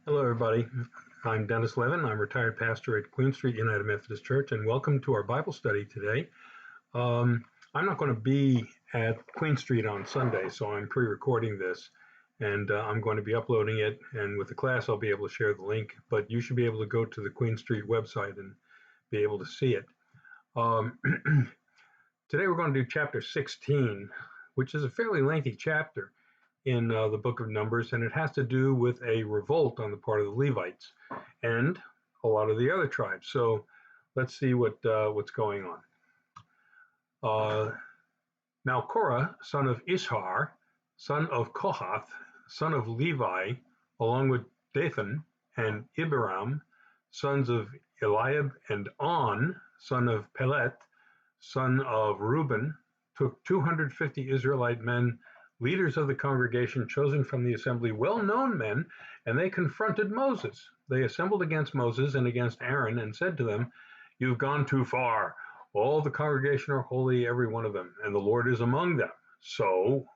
Hello, everybody. I'm Dennis Levin. I'm retired pastor at Queen Street United Methodist Church, and welcome to our Bible study today. I'm not going to be at Queen Street on Sunday, so I'm pre-recording this, and I'm going to be uploading it, and with the class I'll be able to share the link, but you should be able to go to the Queen Street website and be able to see it. Today we're going to do chapter 16, which is a fairly lengthy chapter in the book of Numbers, and it has to do with a revolt on the part of the Levites and a lot of the other tribes. So let's see what's going on. Now Korah, son of Ishar, son of Kohath, son of Levi, along with Dathan and Abiram, sons of Eliab, and On, son of Pelet, son of Reuben, took 250 Israelite men, leaders of the congregation chosen from the assembly, well-known men, and they confronted Moses. They assembled against Moses and against Aaron and said to them, "You've gone too far. All the congregation are holy, every one of them, and the Lord is among them. So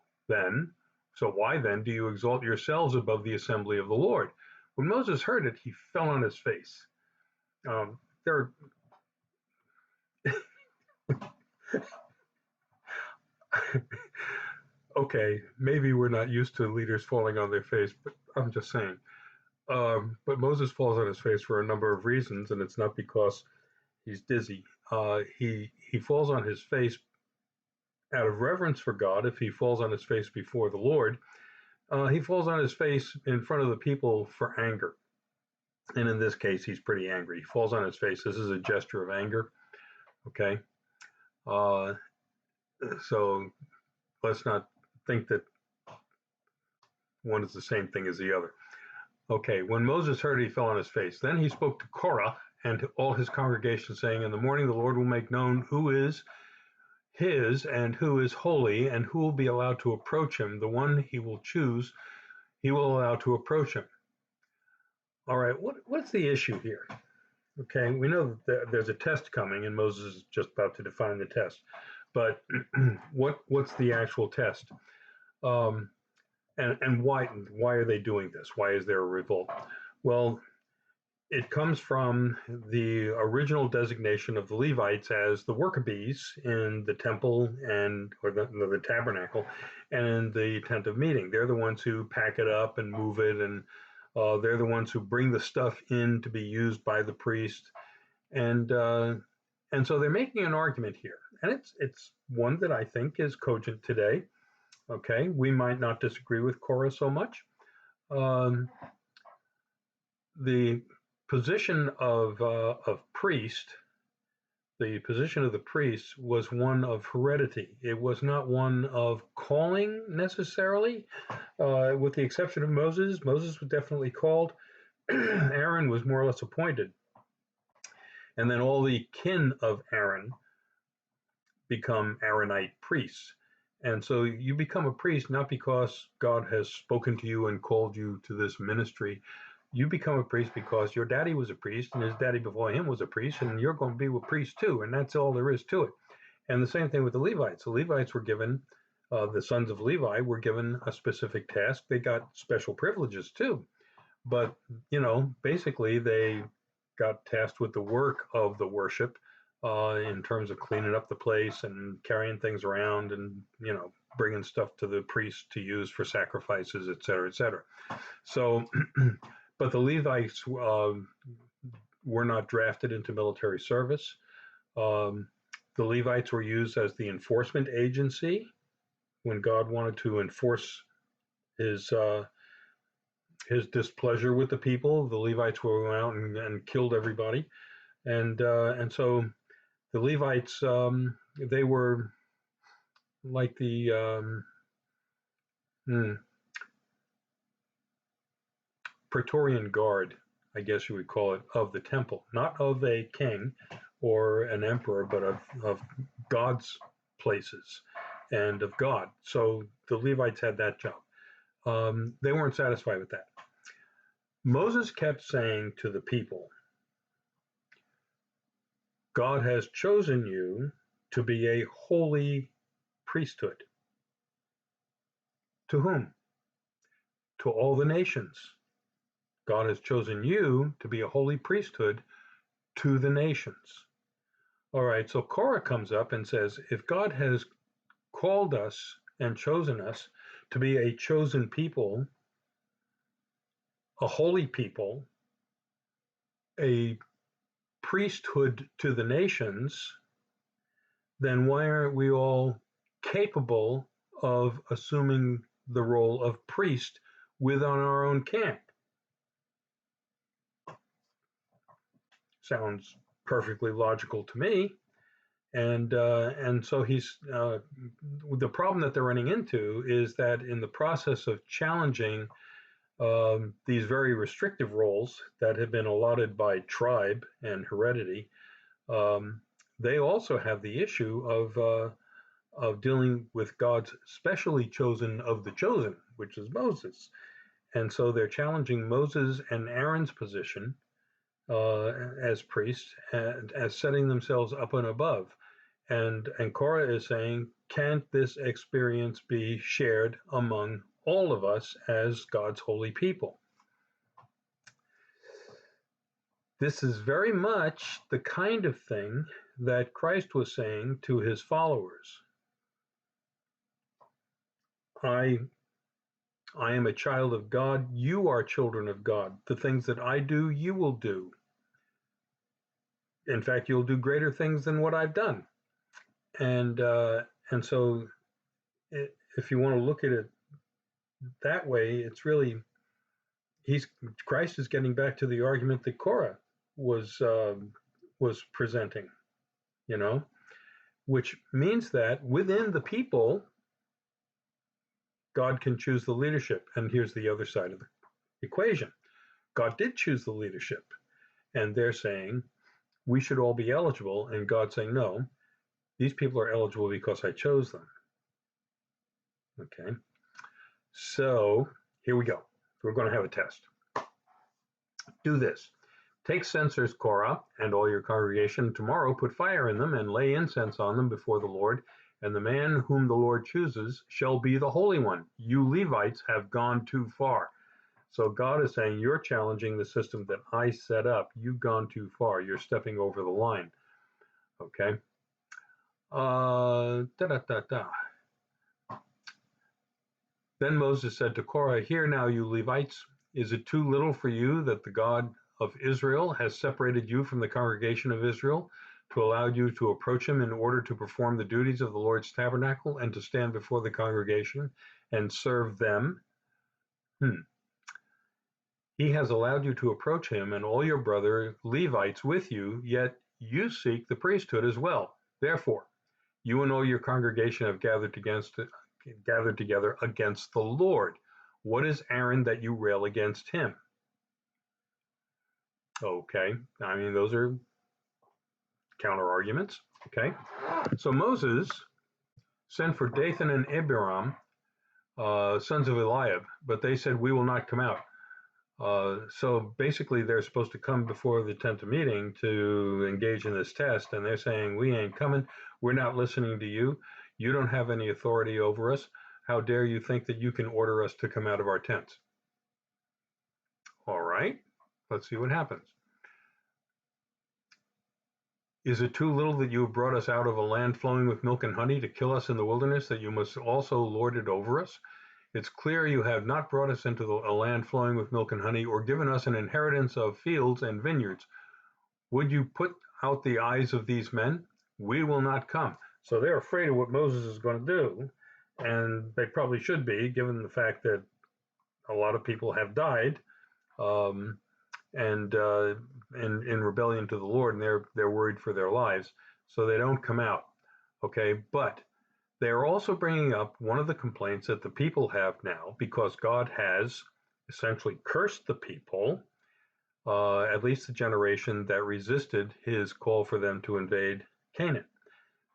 why then do you exalt yourselves above the assembly of the Lord?" When Moses heard it, he fell on his face. There Okay, maybe we're not used to leaders falling on their face, but I'm just saying. But Moses falls on his face for a number of reasons, and it's not because he's dizzy. He falls on his face out of reverence for God. If he falls on his face before the Lord, he falls on his face in front of the people for anger. And in this case, he's pretty angry. He falls on his face. This is a gesture of anger. Okay. So let's not think that one is the same thing as the other. Okay, when Moses heard it, he fell on his face. Then he spoke to Korah and to all his congregation, saying, "In the morning the Lord will make known who is his and who is holy, and who will be allowed to approach him. The one he will choose, he will allow to approach him." All right, what's the issue here? Okay, we know that there's a test coming, and Moses is just about to define the test. But what's the actual test? And why are they doing this? Why is there a revolt? Well, it comes from the original designation of the Levites as the worker bees in the temple or the tabernacle and in the tent of meeting. They're the ones who pack it up and move it, and they're the ones who bring the stuff in to be used by the priest. And so they're making an argument here, and it's one that I think is cogent today. Okay, we might not disagree with Korah so much. The position of priest, the position of the priest was one of heredity. It was not one of calling necessarily, with the exception of Moses. Moses was definitely called. Aaron was more or less appointed. And then all the kin of Aaron become Aaronite priests. And so you become a priest not because God has spoken to you and called you to this ministry. You become a priest because your daddy was a priest and his daddy before him was a priest, and you're going to be a priest too. And that's all there is to it. And the same thing with the Levites. The Levites were given, the sons of Levi were given a specific task. They got special privileges too. But, basically they got tasked with the work of the worship, in terms of cleaning up the place and carrying things around and, bringing stuff to the priest to use for sacrifices, et cetera, et cetera. So, but the Levites were not drafted into military service. The Levites were used as the enforcement agency when God wanted to enforce his displeasure with the people. The Levites went out and killed everybody, and so the Levites, they were like the Praetorian Guard, I guess you would call it, of the temple, not of a king or an emperor, but of God's places and of God. So the Levites had that job. They weren't satisfied with that. Moses kept saying to the people, God has chosen you to be a holy priesthood. To whom? To all the nations. God has chosen you to be a holy priesthood to the nations. All right, so Korah comes up and says, if God has called us and chosen us to be a chosen people, a holy people, a priesthood to the nations, then why aren't we all capable of assuming the role of priest within our own camp? Sounds perfectly logical to me. And so he's the problem that they're running into is that in the process of challenging these very restrictive roles that have been allotted by tribe and heredity, they also have the issue of dealing with God's specially chosen of the chosen, which is Moses. And so they're challenging Moses and Aaron's position as priests, and as setting themselves up and above. And Korah is saying, can't this experience be shared among all of us as God's holy people? This is very much the kind of thing that Christ was saying to his followers. I am a child of God. You are children of God. The things that I do, you will do. In fact, you'll do greater things than what I've done. And so if you want to look at it that way, it's really Christ is getting back to the argument that Korah was presenting, which means that within the people, God can choose the leadership. And here's the other side of the equation. God did choose the leadership, and they're saying we should all be eligible, and God's saying no, these people are eligible because I chose them. Okay, so here we go. We're going to have a test. Do this. Take censers, Korah, and all your congregation. Tomorrow put fire in them and lay incense on them before the Lord. And the man whom the Lord chooses shall be the Holy One. You Levites have gone too far. So God is saying, you're challenging the system that I set up. You've gone too far. You're stepping over the line. Okay. Then Moses said to Korah, hear now, you Levites, is it too little for you that the God of Israel has separated you from the congregation of Israel to allow you to approach him in order to perform the duties of the Lord's tabernacle and to stand before the congregation and serve them? He has allowed you to approach him and all your brother Levites with you, yet you seek the priesthood as well. Therefore, you and all your congregation have gathered together against the Lord. What is Aaron that you rail against him? Okay, I mean, those are counter arguments. Okay, so Moses sent for Dathan and Abiram, sons of Eliab, but they said, we will not come out. So basically, they're supposed to come before the tent of meeting to engage in this test, and they're saying, we ain't coming. We're not listening to you. You don't have any authority over us. How dare you think that you can order us to come out of our tents? All right, let's see what happens. Is it too little that you have brought us out of a land flowing with milk and honey to kill us in the wilderness, that you must also lord it over us? It's clear you have not brought us into a land flowing with milk and honey, or given us an inheritance of fields and vineyards. Would you put out the eyes of these men? We will not come. So they're afraid of what Moses is going to do, and they probably should be, given the fact that a lot of people have died and in rebellion to the Lord, and they're worried for their lives, so they don't come out. Okay, but they are also bringing up one of the complaints that the people have now, because God has essentially cursed the people, at least the generation that resisted his call for them to invade Canaan.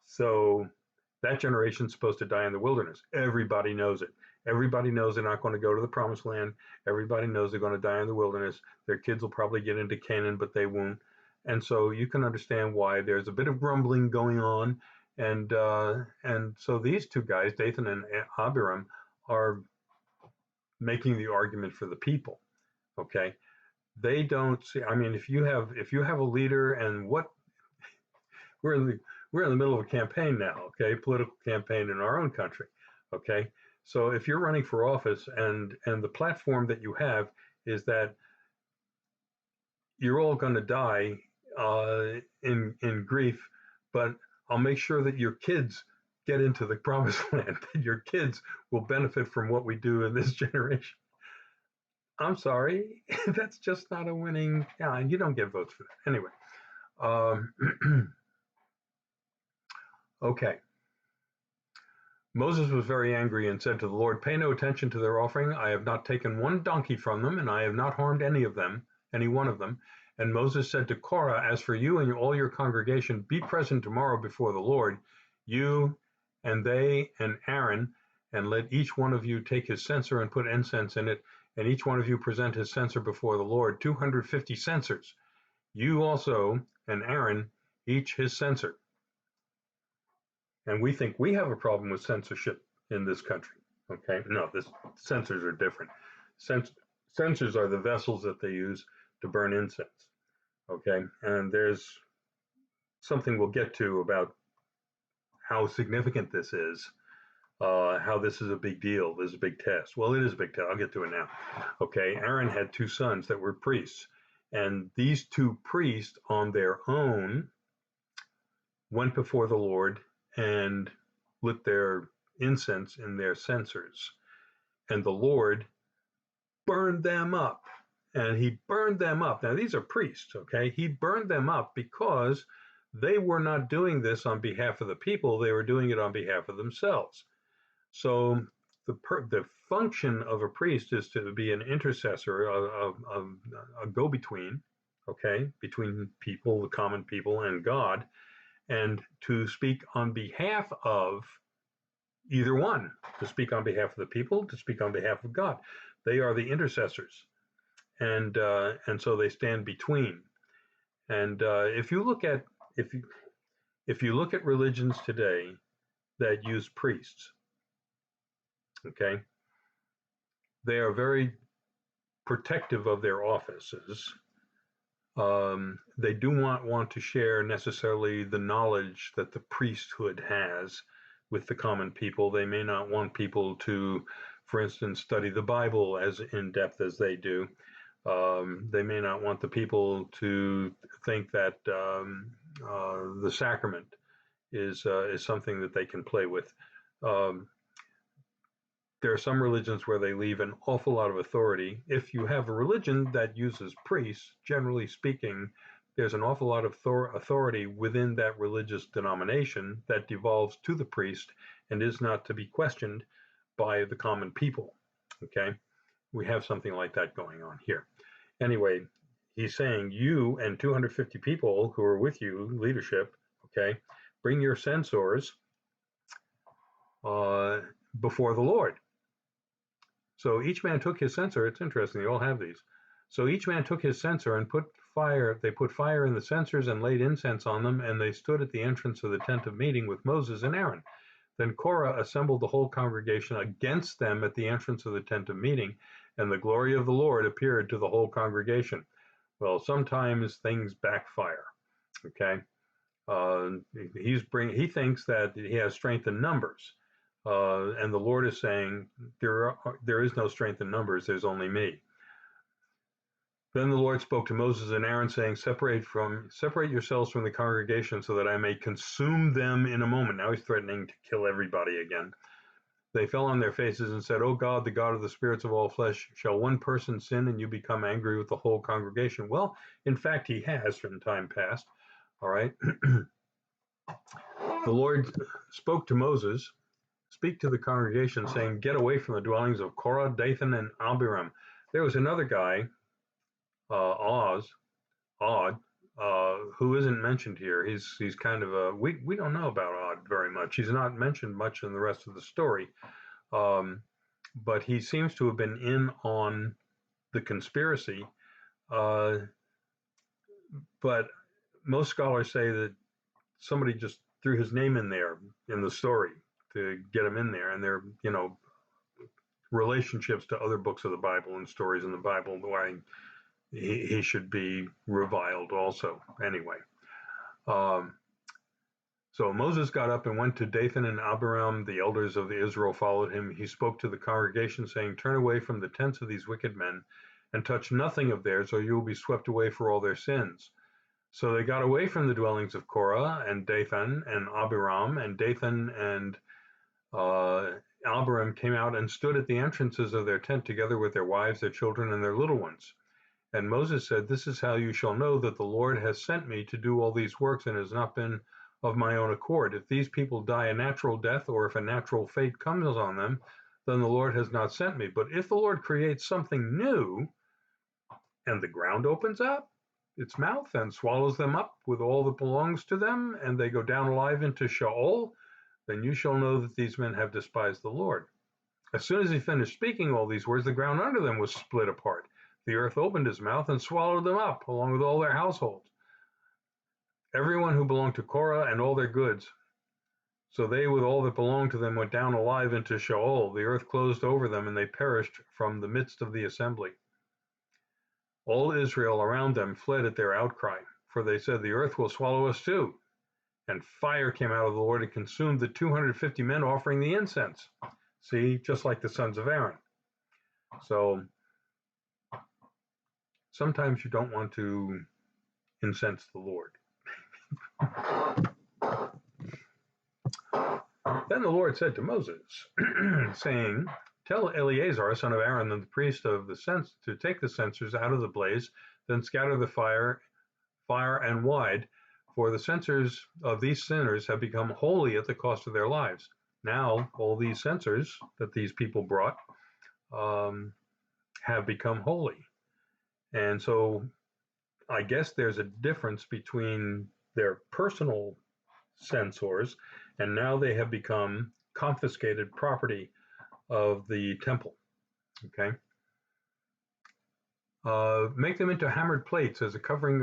So that generation is supposed to die in the wilderness. Everybody knows it. Everybody knows they're not going to go to the promised land. Everybody knows they're going to die in the wilderness. Their kids will probably get into Canaan, but they won't. And so you can understand why there's a bit of grumbling going on. And so these two guys, Dathan and Abiram, are making the argument for the people. Okay. They don't see. I mean, if you have a leader, and what we're in the middle of a campaign now, okay, political campaign in our own country, okay. So if you're running for office, and the platform that you have is that you're all going to die in grief, but I'll make sure that your kids get into the promised land, that your kids will benefit from what we do in this generation. I'm sorry, that's just not a winning. Yeah, and you don't get votes for that anyway. Okay. Moses was very angry and said to the Lord, "Pay no attention to their offering. I have not taken one donkey from them, and I have not harmed any one of them." And Moses said to Korah, "As for you and all your congregation, be present tomorrow before the Lord, you and they and Aaron, and let each one of you take his censer and put incense in it, and each one of you present his censer before the Lord, 250 censers. You also and Aaron, each his censer." And we think we have a problem with censorship in this country. Okay, no, censors are different. Censors are the vessels that they use to burn incense. Okay, and there's something we'll get to about how significant this is, how this is a big deal. This is a big test. Well, it is a big test. I'll get to it now. Okay, Aaron had two sons that were priests, and these two priests on their own went before the Lord and lit their incense in their censers. And the Lord burned them up. And he burned them up. Now, these are priests, okay? He burned them up because they were not doing this on behalf of the people. They were doing it on behalf of themselves. So the function of a priest is to be an intercessor, a go-between, okay, between people, the common people, and God, and to speak on behalf of either one, to speak on behalf of the people, to speak on behalf of God. They are the intercessors, and so they stand between. And if you look at religions today that use priests, okay, they are very protective of their offices. They do not want to share necessarily the knowledge that the priesthood has with the common people. They may not want people to, for instance, study the Bible as in depth as they do. They may not want the people to think that the sacrament is something that they can play with. There are some religions where they leave an awful lot of authority. If you have a religion that uses priests, generally speaking, there's an awful lot of authority within that religious denomination that devolves to the priest and is not to be questioned by the common people. Okay, we have something like that going on here. Anyway, he's saying, you and 250 people who are with you, leadership, okay, bring your censers before the Lord. So each man took his censer. It's interesting, they all have these. So each man took his censer and put fire in the censers and laid incense on them, and they stood at the entrance of the tent of meeting with Moses and Aaron. Then Korah assembled the whole congregation against them at the entrance of the tent of meeting, and the glory of the Lord appeared to the whole congregation. Well, sometimes things backfire, okay? He thinks that he has strength in numbers. And the Lord is saying, there is no strength in numbers, there's only me. Then the Lord spoke to Moses and Aaron, saying, separate yourselves from the congregation so that I may consume them in a moment. Now he's threatening to kill everybody again. They fell on their faces and said, "O God, the God of the spirits of all flesh, shall one person sin and you become angry with the whole congregation?" Well, in fact, he has from time past. All right. The Lord spoke to Moses, "Speak to the congregation, saying, get away from the dwellings of Korah, Dathan, and Abiram." There was another guy, Oz, Odd, who isn't mentioned here. He's kind of a we don't know about Odd very much. He's not mentioned much in the rest of the story, but he seems to have been in on the conspiracy. But most scholars say that somebody just threw his name in there in the story to get him in there, and there relationships to other books of the Bible and stories in the Bible why he should be reviled also. Anyway, so Moses got up and went to Dathan and Abiram. The elders of Israel followed him. He spoke to the congregation, saying, "Turn away from the tents of these wicked men and touch nothing of theirs, or you will be swept away for all their sins." So they got away from the dwellings of Korah and Dathan and Abiram, and Dathan and Abiram came out and stood at the entrances of their tent together with their wives, their children, and their little ones. And Moses said, "This is how you shall know that the Lord has sent me to do all these works, and has not been of my own accord. If these people die a natural death, or if a natural fate comes on them, then the Lord has not sent me. But if the Lord creates something new, and the ground opens up its mouth and swallows them up with all that belongs to them, and they go down alive into Sheol, then you shall know that these men have despised the Lord." As soon as he finished speaking all these words, the ground under them was split apart. The earth opened his mouth and swallowed them up, along with all their households, everyone who belonged to Korah and all their goods. So they, with all that belonged to them, went down alive into Sheol. The earth closed over them, and they perished from the midst of the assembly. All Israel around them fled at their outcry, for they said, "The earth will swallow us too." And fire came out of the Lord and consumed the 250 men offering the incense. See, just like the sons of Aaron. So sometimes you don't want to incense the Lord. Then the Lord said to Moses, saying, "Tell Eleazar, son of Aaron, and the priest of the cense, to take the censers out of the blaze, then scatter the fire and wide, for the censers of these sinners have become holy at the cost of their lives." Now all these censers that these people brought have become holy. And so I guess there's a difference between their personal censers, and now they have become confiscated property of the temple. Okay. Make them into hammered plates as a covering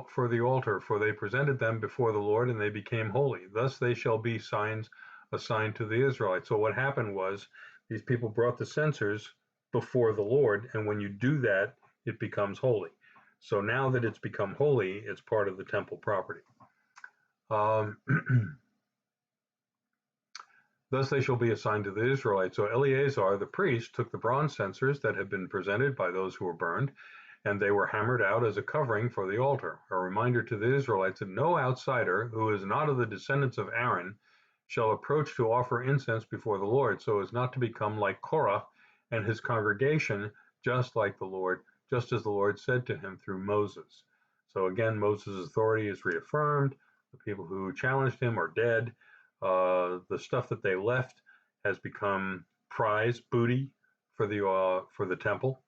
for the altar, for they presented them before the Lord, and they became holy. Thus they shall be signs assigned to the Israelites. So what happened was these people brought the censers before the Lord, and when you do that, it becomes holy. So now that it's become holy, it's part of the temple property. Thus they shall be assigned to the Israelites. So Eleazar the priest took the bronze censers that had been presented by those who were burned, and they were hammered out as a covering for the altar, a reminder to the Israelites that no outsider who is not of the descendants of Aaron shall approach to offer incense before the Lord, so as not to become like Korah and his congregation, just as the Lord said to him through Moses. So again, Moses' authority is reaffirmed. The people who challenged him are dead. The stuff that they left has become prize booty for the temple,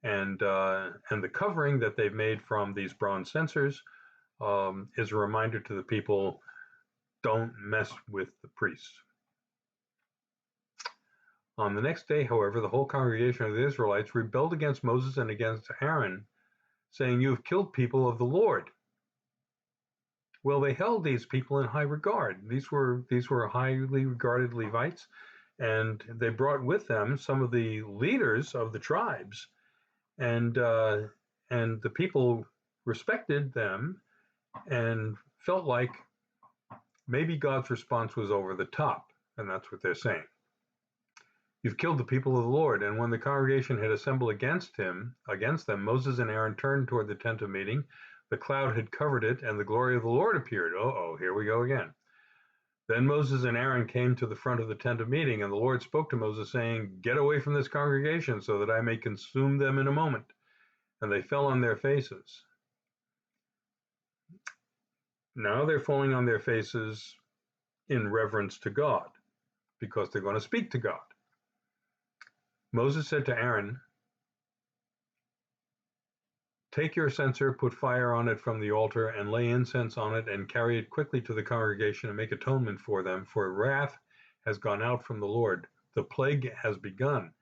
and the covering that they've made from these bronze censers is a reminder to the people: don't mess with the priests. On the next day, however, the whole congregation of the Israelites rebelled against Moses and against Aaron, saying, "You have killed people of the Lord." Well, they held these people in high regard. These were highly regarded Levites, and they brought with them some of the leaders of the tribes, and the people respected them and felt like maybe God's response was over the top, and that's what they're saying. "You've killed the people of the Lord." And when the congregation had assembled against them, Moses and Aaron turned toward the tent of meeting. The cloud had covered it, and the glory of the Lord appeared. Here we go again. Then Moses and Aaron came to the front of the tent of meeting, and the Lord spoke to Moses, saying, "Get away from this congregation, so that I may consume them in a moment." And they fell on their faces. Now they're falling on their faces in reverence to God, because they're going to speak to God. Moses said to Aaron, "Take your censer, put fire on it from the altar, and lay incense on it, and carry it quickly to the congregation and make atonement for them, for wrath has gone out from the Lord. The plague has begun."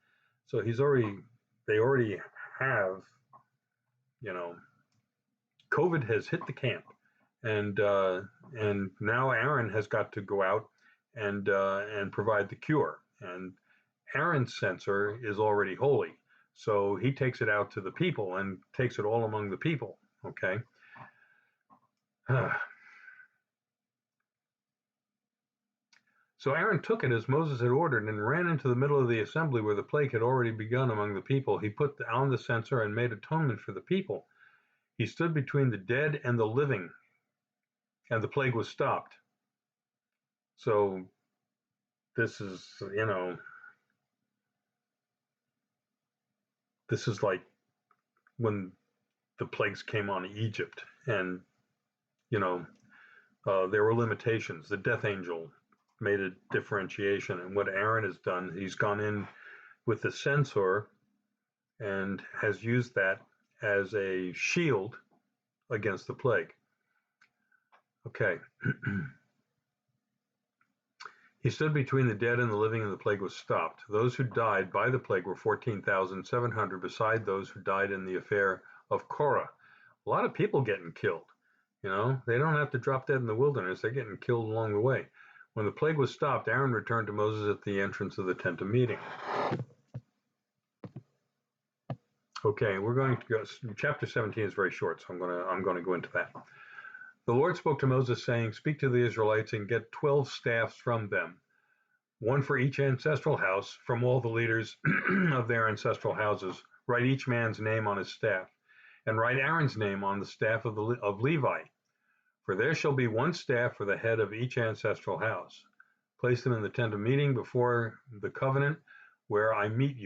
So they already have, COVID has hit the camp, and now Aaron has got to go out and provide the cure. And Aaron's censer is already holy, So he takes it out to the people and takes it all among the people. Okay. So Aaron took it as Moses had ordered and ran into the middle of the assembly where the plague had already begun among the people. He put on the censer and made atonement for the people. He stood between the dead and the living, and the plague was stopped. So this is, this is like when the plagues came on Egypt, and, there were limitations. The death angel made a differentiation, and what Aaron has done, he's gone in with the censer and has used that as a shield against the plague. Okay. He stood between the dead and the living, and the plague was stopped. Those who died by the plague were 14,700, beside those who died in the affair of Korah. A lot of people getting killed. They don't have to drop dead in the wilderness. They're getting killed along the way. When the plague was stopped, Aaron returned to Moses at the entrance of the tent of meeting. Okay, we're going to go. Chapter 17 is very short, so I'm going to go into that. The Lord spoke to Moses, saying, "Speak to the Israelites and get 12 staffs from them, one for each ancestral house, from all the leaders of their ancestral houses. Write each man's name on his staff, and write Aaron's name on the staff of Levi. For there shall be one staff for the head of each ancestral house. Place them in the tent of meeting before the covenant where I meet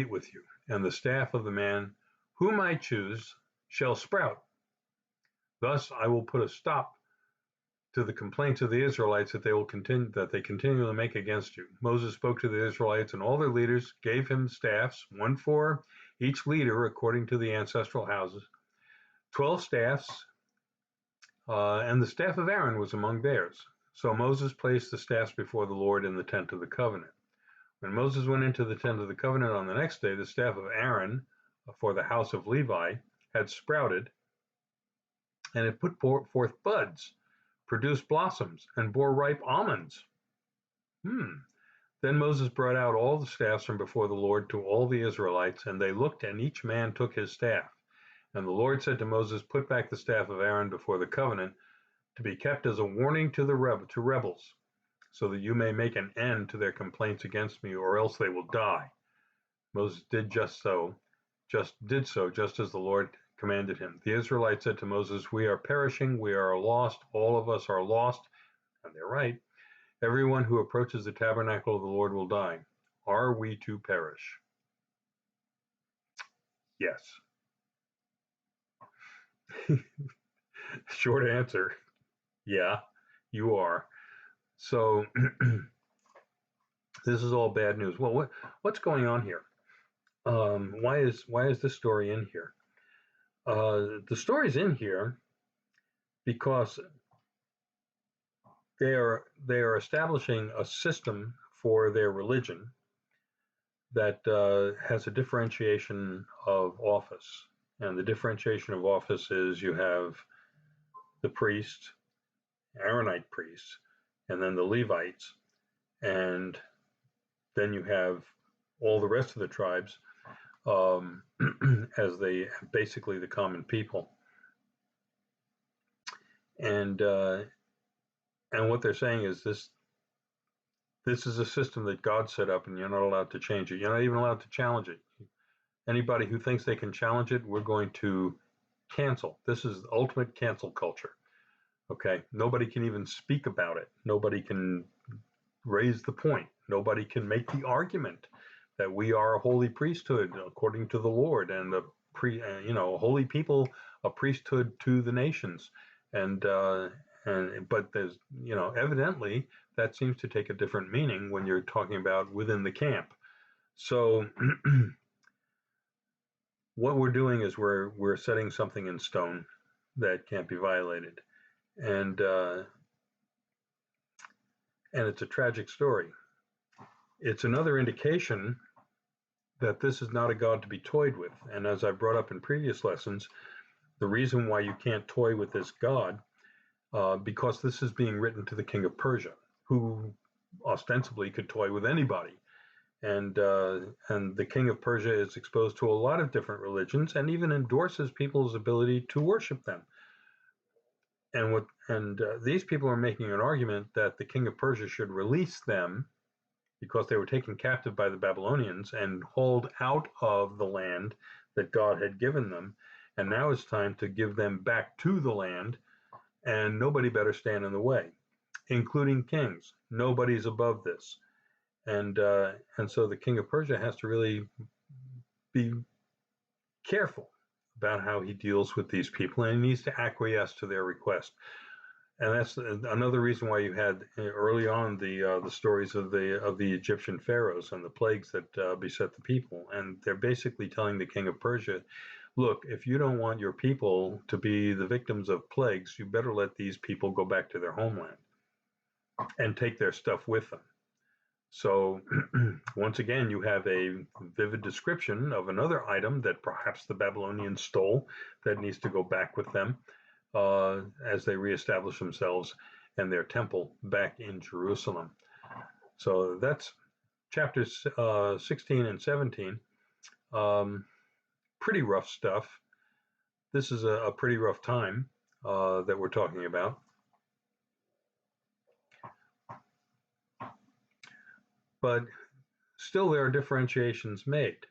with you, and the staff of the man whom I choose shall sprout. Thus I will put a stop to the complaints of the Israelites that they continually make against you." Moses spoke to the Israelites, and all their leaders gave him staffs, one for each leader according to the ancestral houses, 12 staffs, and the staff of Aaron was among theirs. So Moses placed the staffs before the Lord in the tent of the covenant. When Moses went into the tent of the covenant on the next day, the staff of Aaron for the house of Levi had sprouted, and it put forth buds, produced blossoms, and bore ripe almonds. Then Moses brought out all the staffs from before the Lord to all the Israelites, and they looked, and each man took his staff. And the Lord said to Moses, "Put back the staff of Aaron before the covenant, to be kept as a warning to rebels, so that you may make an end to their complaints against me, or else they will die." Moses did so, just as the Lord commanded him. The Israelites said to Moses, "We are perishing, we are lost, all of us are lost." And they're right. "Everyone who approaches the tabernacle of the Lord will die. Are we to perish?" Yes. Short answer, yeah, you are. So this is all bad news. Well, what's going on here? Why is this story in here? The story's in here because they are establishing a system for their religion that has a differentiation of office. And the differentiation of office is you have the priest, Aaronite priests, and then the Levites, and then you have all the rest of the tribes as basically the common people. And what they're saying is this is a system that God set up, and you're not allowed to change it. You're not even allowed to challenge it. Anybody who thinks they can challenge it, we're going to cancel. This is ultimate cancel culture. Okay, nobody can even speak about it. Nobody can raise the point. Nobody can make the argument that we are a holy priesthood according to the Lord, and a holy people, a priesthood to the nations. But there's, evidently that seems to take a different meaning when you're talking about within the camp. So what we're doing is we're setting something in stone that can't be violated, and it's a tragic story. It's another indication that this is not a God to be toyed with. And as I brought up in previous lessons, the reason why you can't toy with this God, because this is being written to the king of Persia, who ostensibly could toy with anybody. and the king of Persia is exposed to a lot of different religions and even endorses people's ability to worship them. And these people are making an argument that the king of Persia should release them because they were taken captive by the Babylonians and hauled out of the land that God had given them. And now it's time to give them back to the land, and nobody better stand in the way, including kings. Nobody's above this. And so the king of Persia has to really be careful about how he deals with these people, and he needs to acquiesce to their request. And that's another reason why you had early on the stories of the Egyptian pharaohs and the plagues that beset the people. And they're basically telling the king of Persia, look, if you don't want your people to be the victims of plagues, you better let these people go back to their homeland and take their stuff with them. So once again, you have a vivid description of another item that perhaps the Babylonians stole that needs to go back with them as they reestablish themselves and their temple back in Jerusalem. So that's chapters 16 and 17. Pretty rough stuff. This is a pretty rough time that we're talking about. But still, there are differentiations made.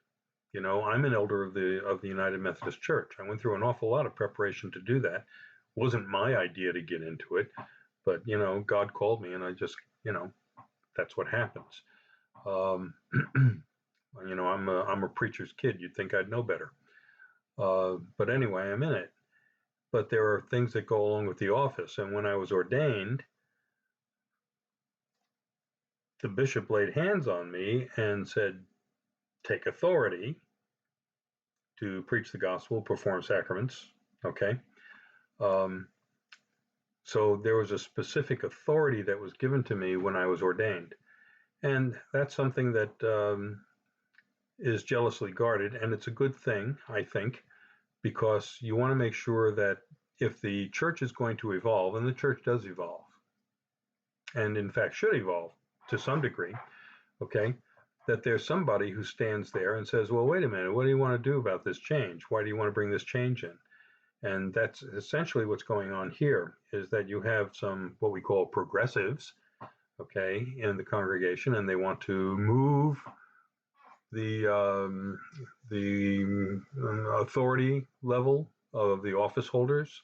You know, I'm an elder of the United Methodist Church. I went through an awful lot of preparation to do that. It wasn't my idea to get into it, but you know, God called me, and I just, you know, that's what happens. You know, I'm a preacher's kid. You'd think I'd know better, but anyway, I'm in it. But there are things that go along with the office, and when I was ordained, the bishop laid hands on me and said, take authority to preach the gospel, perform sacraments. Okay. So there was a specific authority that was given to me when I was ordained. And that's something that is jealously guarded. And it's a good thing, I think, because you want to make sure that if the church is going to evolve, and the church does evolve, and in fact should evolve to some degree, okay, that there's somebody who stands there and says, well, wait a minute, what do you want to do about this change? Why do you want to bring this change in? And that's essentially what's going on here, is that you have some what we call progressives, okay, in the congregation, and they want to move the authority level of the office holders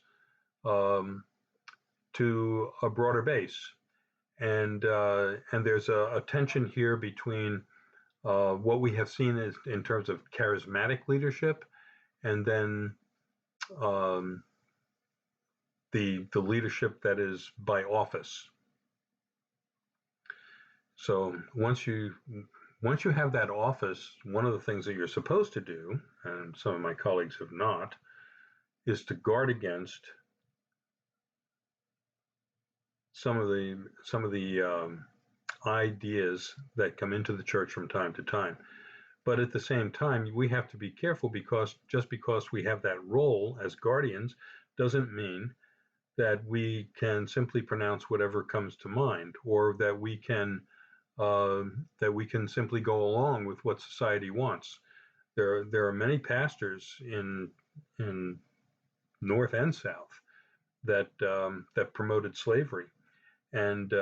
to a broader base. And there's a tension here between what we have seen is in terms of charismatic leadership, and then the leadership that is by office. So once you have that office, one of the things that you're supposed to do, and some of my colleagues have not, is to guard against some of the ideas that come into the church from time to time. But at the same time, we have to be careful, because just because we have that role as guardians doesn't mean that we can simply pronounce whatever comes to mind, or that we can simply go along with what society wants. There are many pastors in North and South that promoted slavery and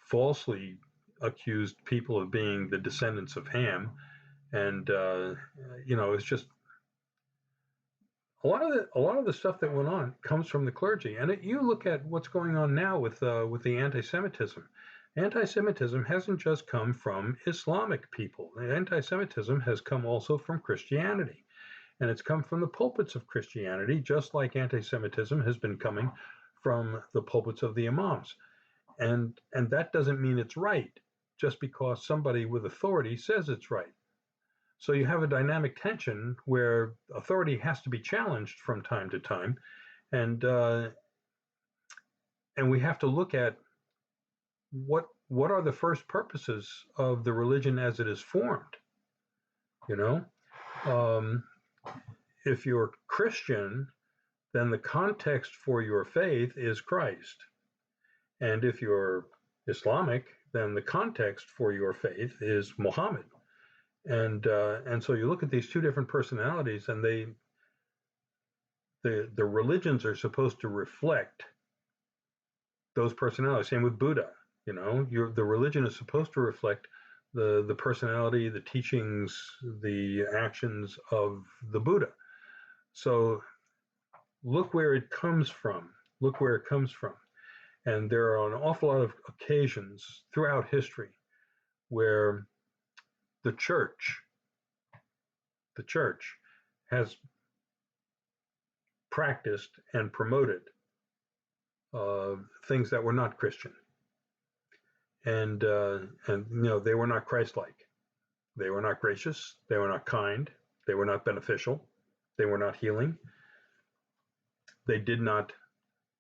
falsely accused people of being the descendants of Ham, and you know, it's just a lot of the stuff that went on comes from the clergy. And you look at what's going on now with the anti-Semitism. Anti-Semitism hasn't just come from Islamic people. Anti-Semitism has come also from Christianity, and it's come from the pulpits of Christianity, just like anti-Semitism has been coming from the pulpits of the imams. And that doesn't mean it's right, just because somebody with authority says it's right. So you have a dynamic tension where authority has to be challenged from time to time, and we have to look at what are the first purposes of the religion as it is formed. You know, if you're Christian, then the context for your faith is Christ, and if you're Islamic, then the context for your faith is Muhammad. And so you look at these two different personalities, and the religions are supposed to reflect those personalities. Same with Buddha. The religion is supposed to reflect the personality, the teachings, the actions of the Buddha. So look where it comes from. Look where it comes from. And there are an awful lot of occasions throughout history where the church has practiced and promoted things that were not Christian, and they were not Christ-like. They were not gracious. They were not kind. They were not beneficial. They were not healing. They did not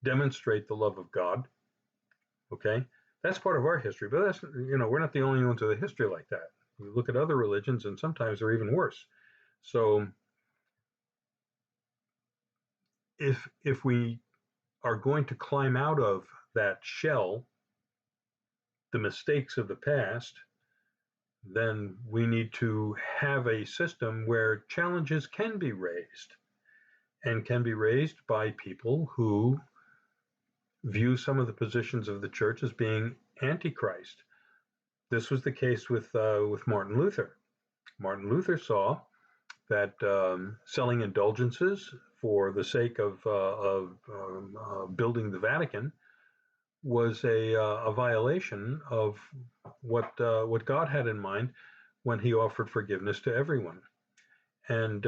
demonstrate the love of God. Okay, that's part of our history, but that's we're not the only ones with a history like that. You look at other religions, and sometimes they're even worse. So if we are going to climb out of that shell, the mistakes of the past, then we need to have a system where challenges can be raised, and can be raised by people who view some of the positions of the church as being antichrist. This was the case with Martin Luther. Martin Luther saw that selling indulgences for the sake of building the Vatican was a violation of what God had in mind when He offered forgiveness to everyone. And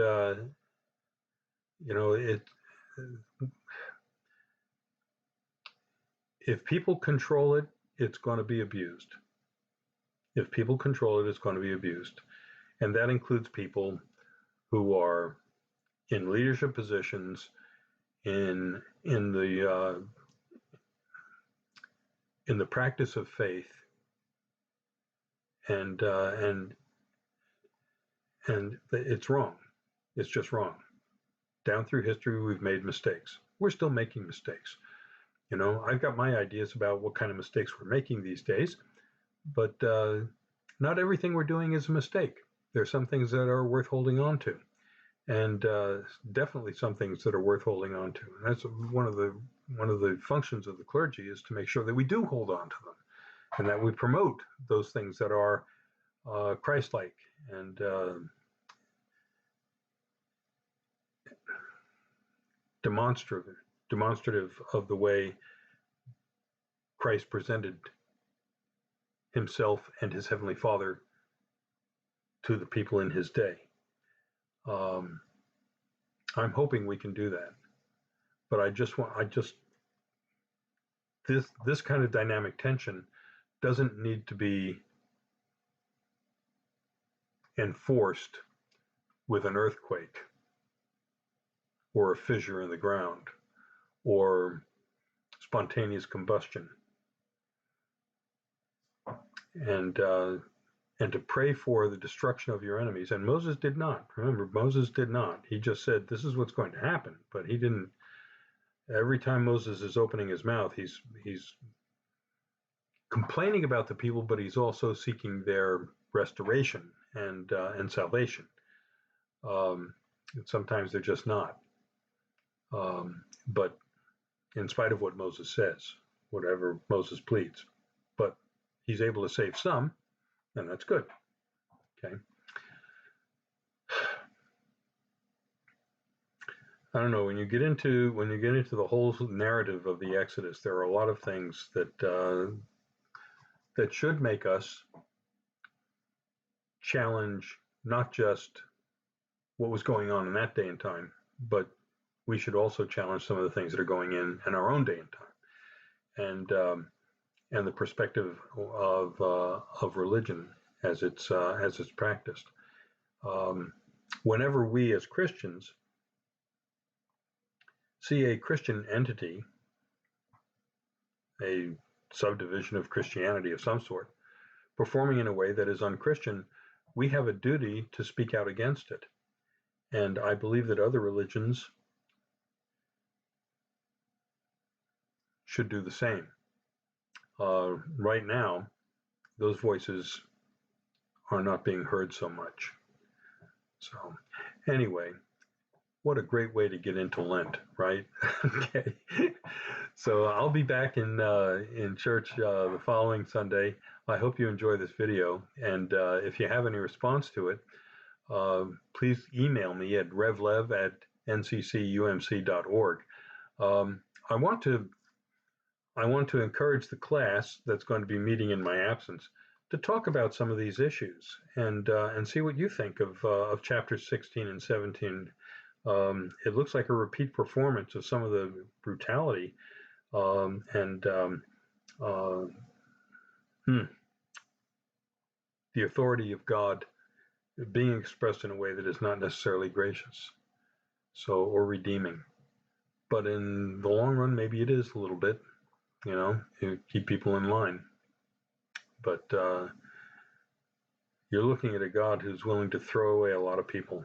if people control it, it's going to be abused. If people control it, it's going to be abused, and that includes people who are in leadership positions in the practice of faith, and it's wrong. It's just wrong. Down through history, we've made mistakes. We're still making mistakes. I've got my ideas about what kind of mistakes we're making these days, but not everything we're doing is a mistake. There are some things that are worth holding on to, and definitely some things that are worth holding on to. And that's one of the functions of the clergy, is to make sure that we do hold on to them, and that we promote those things that are Christ-like and demonstrative of the way Christ presented Himself and His Heavenly Father to the people in His day. I'm hoping we can do that, but this kind of dynamic tension doesn't need to be enforced with an earthquake or a fissure in the ground or spontaneous combustion. And to pray for the destruction of your enemies. And Moses did not. Remember, Moses did not. He just said, this is what's going to happen. But he didn't. Every time Moses is opening his mouth, he's complaining about the people, but he's also seeking their restoration and salvation. Sometimes they're just not. But in spite of what Moses says, whatever Moses pleads, but he's able to save some, and that's good. Okay. I don't know, when you get into the whole narrative of the Exodus, there are a lot of things that should make us challenge not just what was going on in that day and time, but we should also challenge some of the things that are going in our own day and time, and the perspective of religion as it's practiced. Whenever we as Christians see a Christian entity, a subdivision of Christianity of some sort, performing in a way that is unchristian, we have a duty to speak out against it. And I believe that other religions should do the same. Right now, those voices are not being heard so much. So anyway, what a great way to get into Lent, right? Okay. So I'll be back in church the following Sunday. I hope you enjoy this video, and if you have any response to it, please email me at revlev@nccumc.org. I want to encourage the class that's going to be meeting in my absence to talk about some of these issues and see what you think of chapters 16 and 17. It looks like a repeat performance of some of the brutality and the authority of God being expressed in a way that is not necessarily gracious, or redeeming. But in the long run, maybe it is a little bit, to keep people in line. But you're looking at a God who's willing to throw away a lot of people,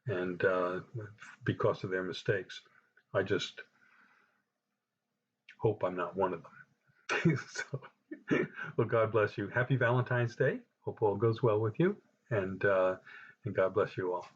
and because of their mistakes. I just hope I'm not one of them. So, well, God bless you. Happy Valentine's Day. Hope all goes well with you, and God bless you all.